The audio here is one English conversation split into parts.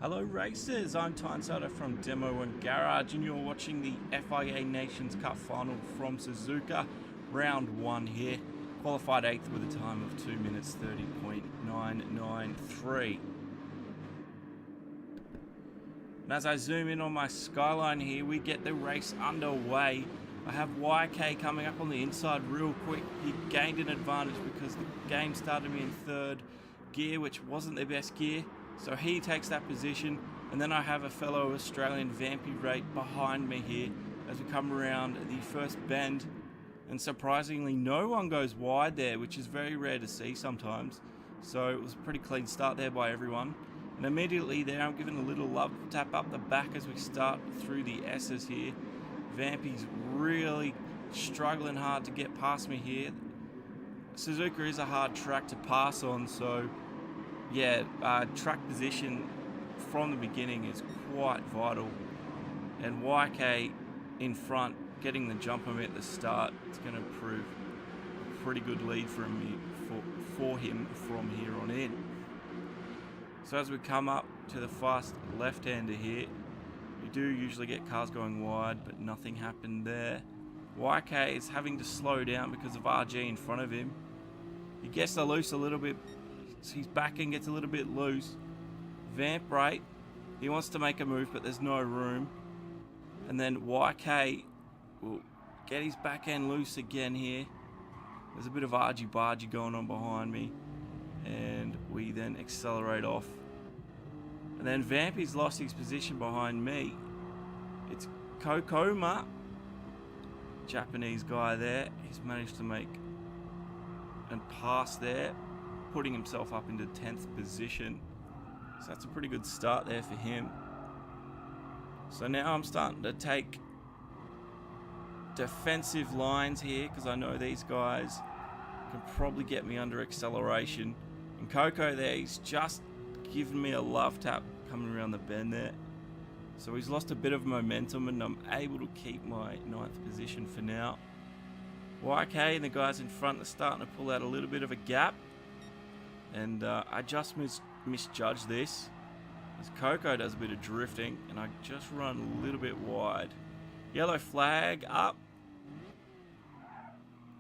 Hello racers, I'm Tyneside from Demo and Garage and you're watching the FIA Nations Cup final from Suzuka, round 1 here. Qualified 8th with a time of 2 minutes 30.993. And as I zoom in on my skyline here, we get the race underway. I have YK coming up on the inside real quick. He gained an advantage because the game started me in 3rd gear, which wasn't the best gear. So he takes that position, and then I have a fellow Australian Vampy right behind me here as we come around the first bend. And surprisingly, no one goes wide there, which is very rare to see sometimes. So it was a pretty clean start there by everyone. And immediately there, I'm giving a little love tap up the back as we start through the S's here. Vampy's really struggling hard to get past me here. Suzuka is a hard track to pass on, so yeah, track position from the beginning is quite vital. And YK in front, getting the jump on me at the start, it's going to prove a pretty good lead for him from here on in. So as we come up to the fast left-hander here, you do usually get cars going wide, but nothing happened there. YK is having to slow down because of RG in front of him. He gets the loose a little bit. His backing gets a little bit loose. Vamp right, he wants to make a move, but there's no room. And then YK will get his back end loose again here. There's a bit of argy-bargy going on behind me, and we then accelerate off. And then Vampy's lost his position behind me. It's Kokoma, Japanese guy there. He's managed to make and pass there, putting himself up into 10th position. So that's a pretty good start there for him. So now I'm starting to take defensive lines here because I know these guys can probably get me under acceleration. And Coco there, he's just given me a love tap coming around the bend there. So he's lost a bit of momentum and I'm able to keep my 9th position for now. YK and the guys in front are starting to pull out a little bit of a gap. And I just misjudged this as Coco does a bit of drifting and I just run a little bit wide. Yellow flag up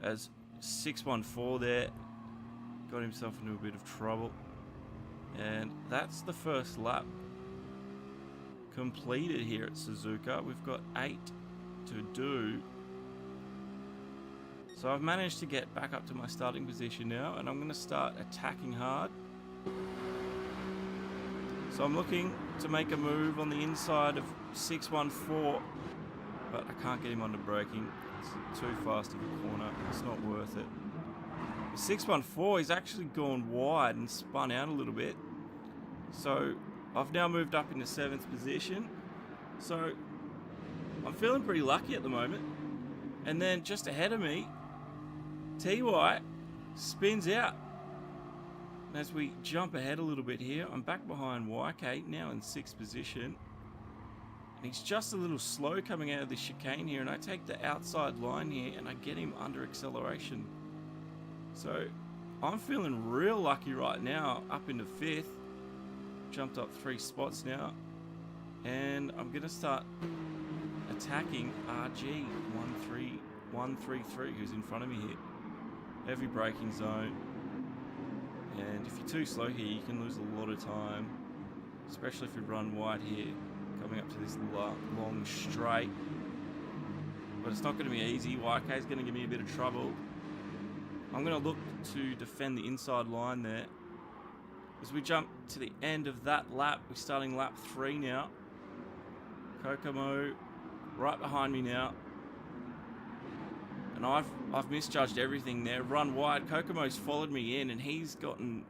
as 614 there got himself into a bit of trouble. And that's the first lap completed here at Suzuka. We've got 8 to do. So I've managed to get back up to my starting position now, and I'm going to start attacking hard. So I'm looking to make a move on the inside of 614, but I can't get him under braking. It's too fast of a corner. It's not worth it. 614, he's actually gone wide and spun out a little bit. So I've now moved up into 7th position. So I'm feeling pretty lucky at the moment. And then just ahead of me, TY spins out. As we jump ahead a little bit here, I'm back behind YK, now in 6th position. And he's just a little slow coming out of the chicane here, and I take the outside line here and I get him under acceleration. So I'm feeling real lucky right now, up into 5th. Jumped up 3 spots now. And I'm going to start attacking RG133, who's in front of me here. Heavy braking zone, and if you're too slow here you can lose a lot of time, especially if you run wide here coming up to this long straight. But it's not going to be easy. YK is going to give me a bit of trouble. I'm going to look to defend the inside line there. As we jump to the end of that lap, we're starting lap 3 now. Kokomo right behind me now. And I've misjudged everything there. Run wide. Kokomo's followed me in and he's gotten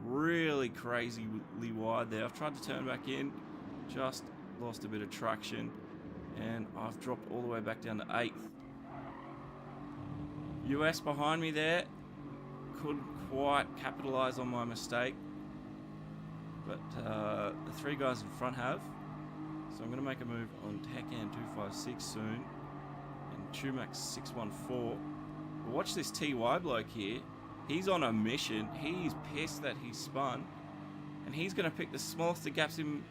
really crazily wide there. I've tried to turn back in, just lost a bit of traction, and I've dropped all the way back down to 8th. US behind me there. Couldn't quite capitalise on my mistake, but the 3 guys in front have. So I'm going to make a move on Tekan 256 soon. Chumax 614. But watch this TY bloke here. He's on a mission. He's pissed that he spun. and he's going to pick the smallest of gaps in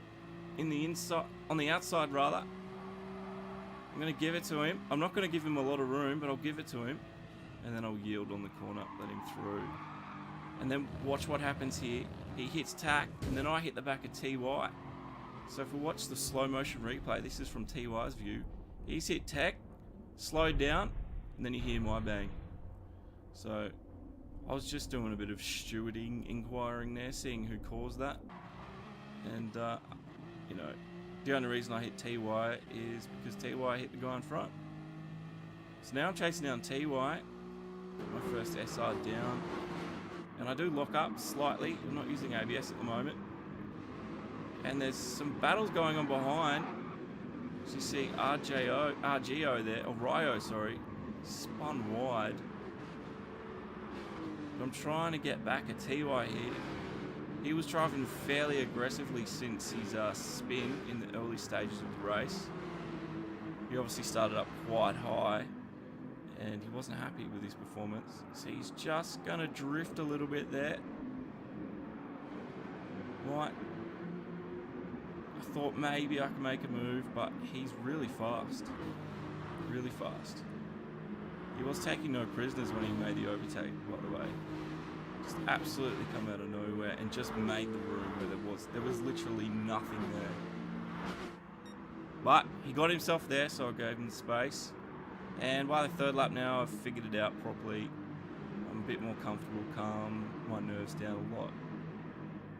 the inside, on the outside rather. I'm going to give it to him. I'm not going to give him a lot of room, but I'll give it to him, and then I'll yield on the corner, let him through, and then watch what happens here. He hits tack, and then I hit the back of TY. So if we watch the slow motion replay, this is from TY's view. He's hit tech, slowed down, and then you hear my bang. So I was just doing a bit of stewarding, inquiring there, seeing who caused that. And, you know, the only reason I hit TY is because TY hit the guy in front. So now I'm chasing down TY, my first SR down. And I do lock up slightly. I'm not using ABS at the moment. And there's some battles going on behind. So you see RGO there, or Ryo, sorry, spun wide. But I'm trying to get back at TY here. He was driving fairly aggressively since his spin in the early stages of the race. He obviously started up quite high, and he wasn't happy with his performance. So he's just going to drift a little bit there. Right. I thought maybe I could make a move, but he's really fast. Really fast. He was taking no prisoners when he made the overtake, by the way. Just absolutely come out of nowhere and just made the room where there was literally nothing there. But he got himself there, so I gave him the space. And by the third lap now, I've figured it out properly. I'm a bit more comfortable, calm, my nerves down a lot.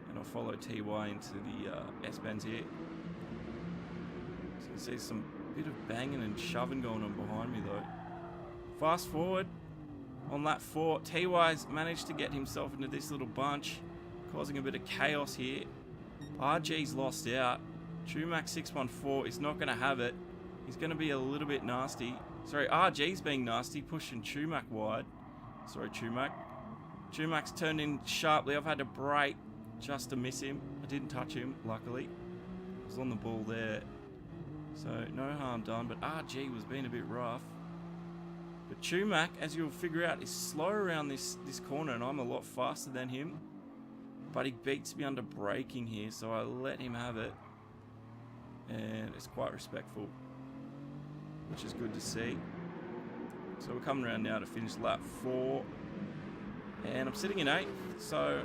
And I'll follow TY into the S-bends here. So you can see some bit of banging and shoving going on behind me though. Fast forward, on lap 4, TY's managed to get himself into this little bunch, causing a bit of chaos here. RG's lost out. Chumac 614 is not going to have it. He's going to be a little bit nasty. Sorry, RG's being nasty, pushing Chumac wide. Sorry, Chumac. Chumac's turned in sharply. I've had to brake just to miss him. I didn't touch him, luckily. I was on the ball there. So, no harm done. But RG was being a bit rough. But Chumac, as you'll figure out, is slow around this corner, and I'm a lot faster than him. But he beats me under braking here, so I let him have it. And it's quite respectful, which is good to see. So we're coming around now to finish lap 4. And I'm sitting in 8th, so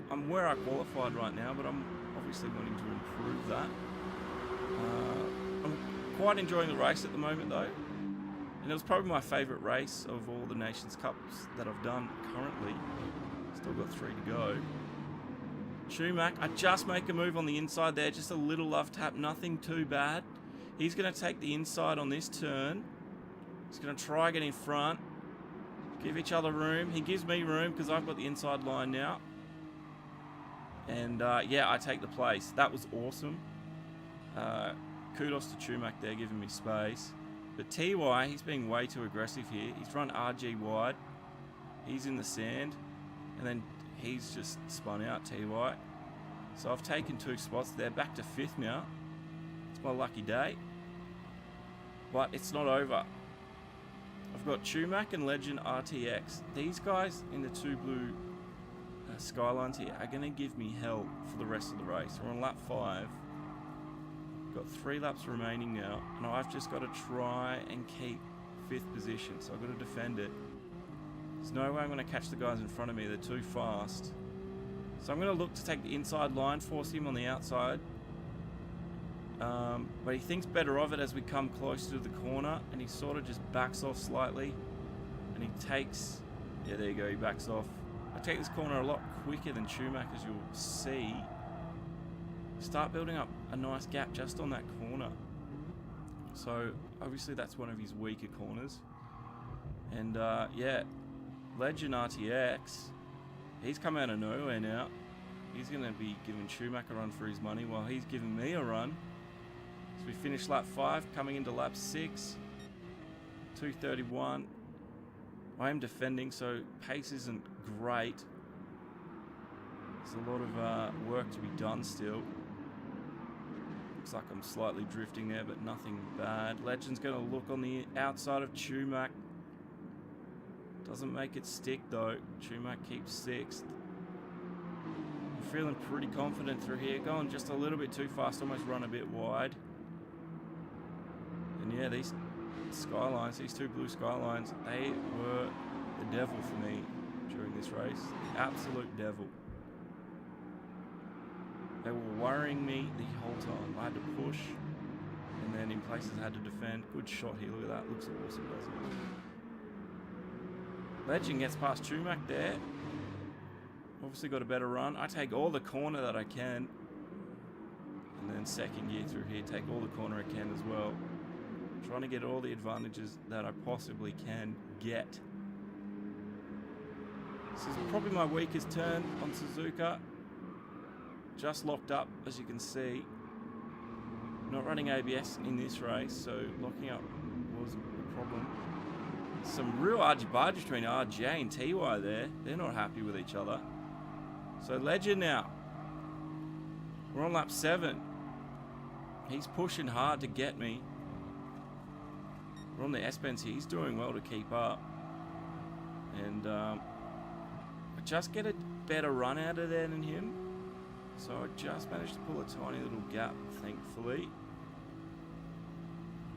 I'm where I qualified right now, but I'm obviously wanting to improve that. I'm quite enjoying the race at the moment though. And it was probably my favourite race of all the Nations Cups that I've done currently. Still got 3 to go. Chumac, I just make a move on the inside there, just a little love tap, nothing too bad. He's going to take the inside on this turn. He's going to try get in front. Give each other room. He gives me room because I've got the inside line now. And yeah, I take the place. That was awesome. Kudos to Chumac there, giving me space. But TY, he's being way too aggressive here. He's run RG wide. He's in the sand. And then he's just spun out, TY. So I've taken 2 spots there. Back to 5th now. It's my lucky day. But it's not over. I've got Chumac and Legend RTX. These guys in the 2 blue skylines here are going to give me hell for the rest of the race. We're on lap 5. Got 3 laps remaining now, and I've just got to try and keep 5th position, so I've got to defend it. There's no way I'm going to catch the guys in front of me, they're too fast. So I'm going to look to take the inside line, force him on the outside. But he thinks better of it as we come closer to the corner, and he sort of just backs off slightly. And he takes, yeah, there you go, he backs off. I take this corner a lot quicker than Chumac, as you'll see. Start building up a nice gap just on that corner. So obviously that's one of his weaker corners. And yeah, Legend RTX, he's come out of nowhere now. He's going to be giving Chumac a run for his money while he's giving me a run. So we finished lap 5, coming into lap 6, 2:31. I am defending, so pace isn't great. There's a lot of work to be done still. Looks like I'm slightly drifting there, but nothing bad. Legend's going to look on the outside of Chumac. Doesn't make it stick though. Chumac keeps 6th. feeling pretty confident through here. Going just a little bit too fast, almost run a bit wide. And yeah, these Skylines, these two blue Skylines, they were the devil for me during this race. The absolute devil. They were worrying me the whole time. I had to push, and then in places I had to defend. Good shot here, look at that. Looks awesome, doesn't it? Legend gets past Chumac there. Obviously got a better run. I take all the corner that I can. And then second gear through here, take all the corner I can as well. Trying to get all the advantages that I possibly can get. This is probably my weakest turn on Suzuka. Just locked up, as you can see. Not running ABS in this race, so locking up was a problem. Some real argy-bargy between RJ and TY there. They're not happy with each other. So Legend now. We're on lap 7. He's pushing hard to get me. We're on the S-Bends here. He's doing well to keep up. And I just get a better run out of there than him. So I just managed to pull a tiny little gap, thankfully.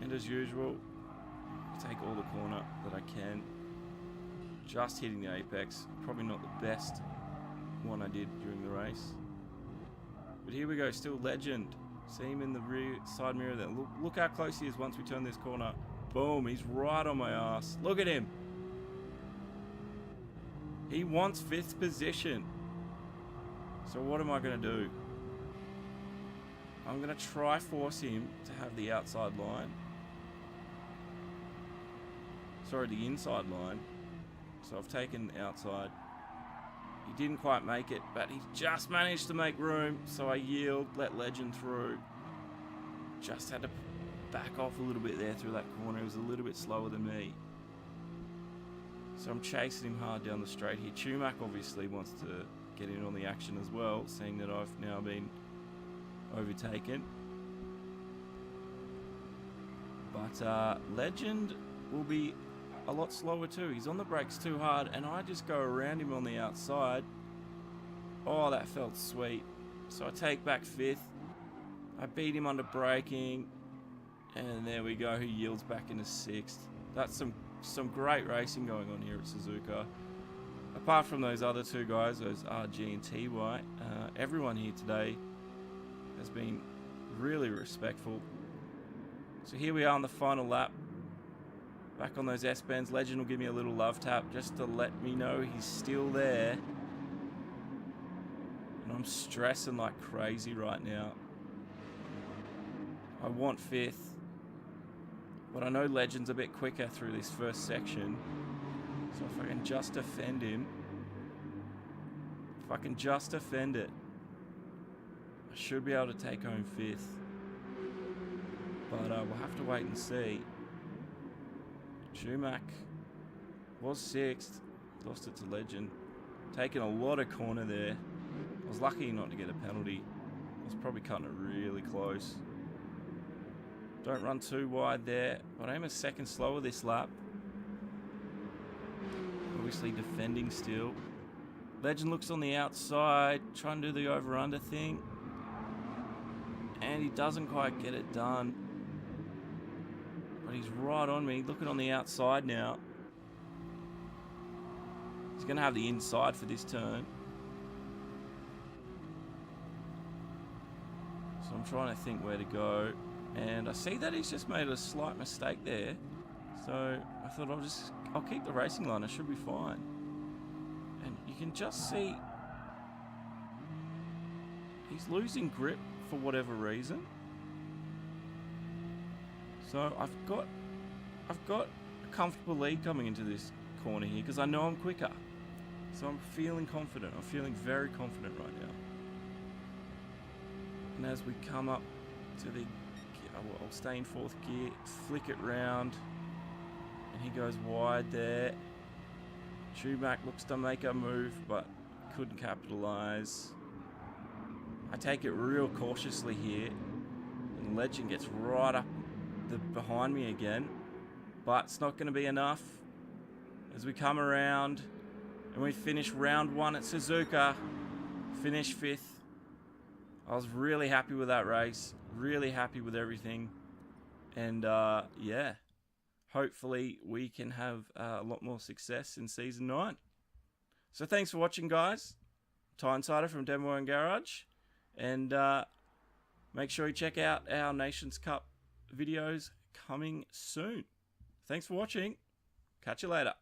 And as usual, I take all the corner that I can. Just hitting the apex. Probably not the best one I did during the race. But here we go, still Legend. See him in the rear side mirror there. Look how close he is once we turn this corner. Boom, he's right on my ass. Look at him. He wants 5th position. So what am I going to do? I'm going to try force him to have the outside line. Sorry, the inside line. So I've taken outside. He didn't quite make it, but he just managed to make room. So I yield, let Legend through. Just had to back off a little bit there through that corner. He was a little bit slower than me. So I'm chasing him hard down the straight here. Chumac obviously wants to get in on the action as well, seeing that I've now been overtaken. But Legend will be a lot slower too. He's on the brakes too hard, and I just go around him on the outside. Oh, that felt sweet. So I take back 5th. I beat him under braking, and there we go. He yields back into 6th. That's some great racing going on here at Suzuka. Apart from those other two guys, those RG and TY, everyone here today has been really respectful. So here we are on the final lap. Back on those S-Bends. Legend will give me a little love tap just to let me know he's still there. And I'm stressing like crazy right now. I want 5th. But I know Legend's a bit quicker through this first section. So if I can just defend him. If I can just defend it. I should be able to take home 5th. But we'll have to wait and see. Chumac was 6th. Lost it to Legend. Taking a lot of corner there. I was lucky not to get a penalty. I was probably cutting it really close. Don't run too wide there. But I am a second slower this lap. Obviously defending still. Legend looks on the outside. Trying to do the over-under thing. And he doesn't quite get it done. But he's right on me, looking on the outside now. He's going to have the inside for this turn. So I'm trying to think where to go. And I see that he's just made a slight mistake there. So I thought I'll keep the racing line, I should be fine. And you can just see he's losing grip for whatever reason. So I've got a comfortable lead coming into this corner here because I know I'm quicker. So I'm feeling confident. I'm feeling very confident right now. And as we come up to the, I'll stay in 4th gear, flick it round, and he goes wide there. Chumac looks to make a move, but couldn't capitalize. I take it real cautiously here, and Legend gets right up behind me again, but it's not going to be enough as we come around and we finish round 1 at Suzuka. Finished 5th. I was really happy with that race. Really happy with everything. And yeah, hopefully we can have a lot more success in Season 9. So thanks for watching, guys. Ty Insider from Demo and Garage. And make sure you check out our Nations Cup videos coming soon. Thanks for watching. Catch you later.